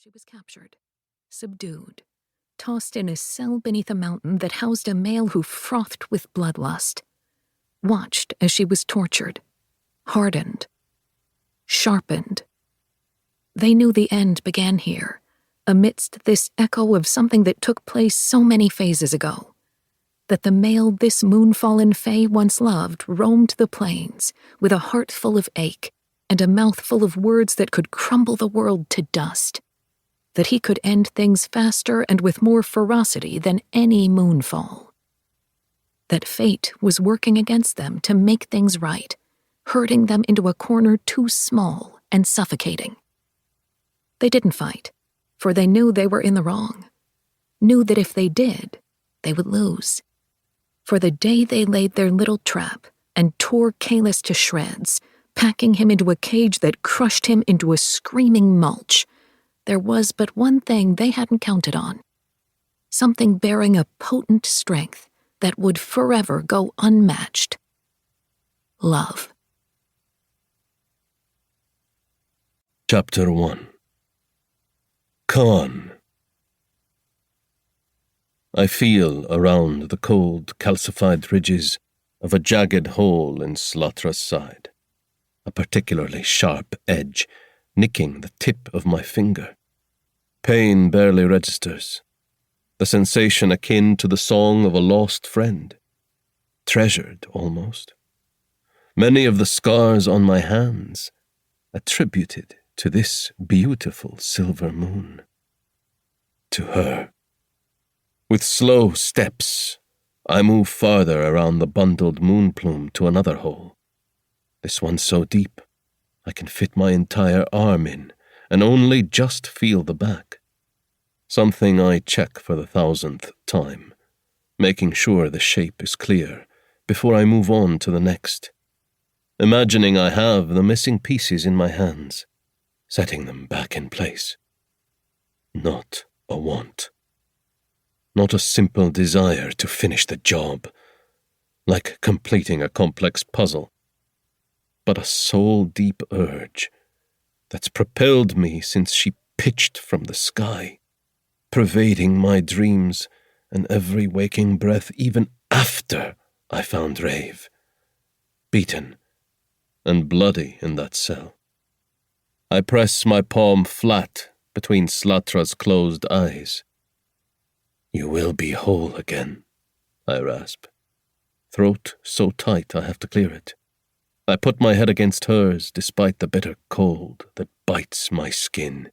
She was captured, subdued, tossed in a cell beneath a mountain that housed a male who frothed with bloodlust, watched as she was tortured, hardened, sharpened. They knew the end began here, amidst this echo of something that took place so many phases ago, that the male this moonfallen fae once loved roamed the plains with a heart full of ache and a mouth full of words that could crumble the world to dust, that he could end things faster and with more ferocity than any moonfall, that fate was working against them to make things right, herding them into a corner too small and suffocating. They didn't fight, for they knew they were in the wrong, knew that if they did, they would lose. For the day they laid their little trap and tore Kalis to shreds, packing him into a cage that crushed him into a screaming mulch, there was but one thing they hadn't counted on, something bearing a potent strength that would forever go unmatched. Love. Chapter 1. Khan. I feel around the cold, calcified ridges of a jagged hole in Slatra's side, a particularly sharp edge nicking the tip of my finger. Pain barely registers, the sensation akin to the song of a lost friend, treasured almost. Many of the scars on my hands attributed to this beautiful silver moon. To her. With slow steps, I move farther around the bundled moon plume to another hole. This one so deep, I can fit my entire arm in and only just feel the back. Something I check for the 1,000th time, making sure the shape is clear before I move on to the next. Imagining I have the missing pieces in my hands, setting them back in place. Not a want. Not a simple desire to finish the job, like completing a complex puzzle, but a soul-deep urge that's propelled me since she pitched from the sky, pervading my dreams and every waking breath even after I found Rave, beaten and bloody in that cell. I press my palm flat between Slatra's closed eyes. You will be whole again, I rasp. Throat so tight I have to clear it. I put my head against hers despite the bitter cold that bites my skin.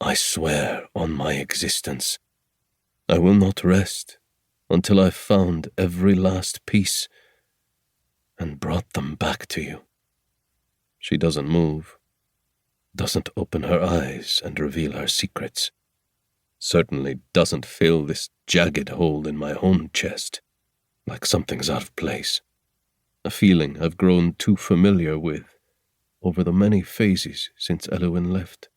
I swear on my existence, I will not rest until I've found every last piece and brought them back to you. She doesn't move, doesn't open her eyes and reveal her secrets. Certainly doesn't fill this jagged hole in my own chest, like something's out of place. A feeling I've grown too familiar with over the many phases since Eluin left.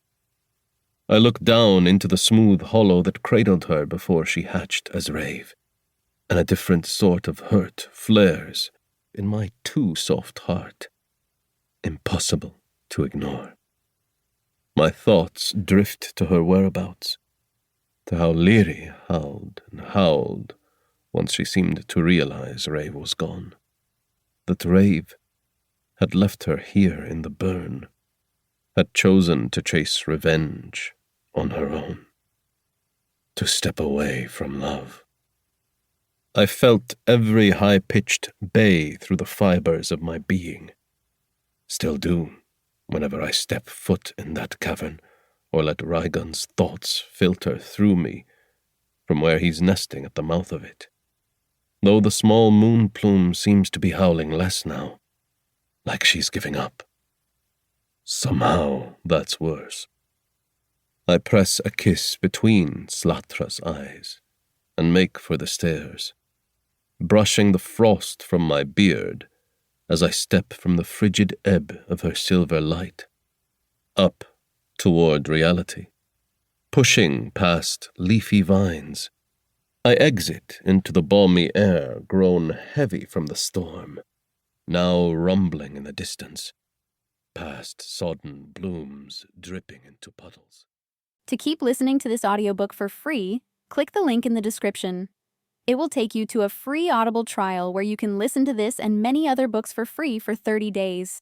I look down into the smooth hollow that cradled her before she hatched as Rave, and a different sort of hurt flares in my too soft heart. Impossible to ignore. My thoughts drift to her whereabouts, to how Lyri howled and howled once she seemed to realize Rave was gone. That Rave had left her here in the burn, had chosen to chase revenge on her own, to step away from love. I felt every high-pitched bay through the fibers of my being. Still do, whenever I step foot in that cavern, or let Raigon's thoughts filter through me from where he's nesting at the mouth of it. Though the small moon plume seems to be howling less now, like she's giving up. Somehow that's worse. I press a kiss between Slatra's eyes and make for the stairs, brushing the frost from my beard as I step from the frigid ebb of her silver light, up toward reality, pushing past leafy vines. I exit into the balmy air grown heavy from the storm, now rumbling in the distance, past sodden blooms dripping into puddles. To keep listening to this audiobook for free, click the link in the description. It will take you to a free Audible trial where you can listen to this and many other books for free for 30 days.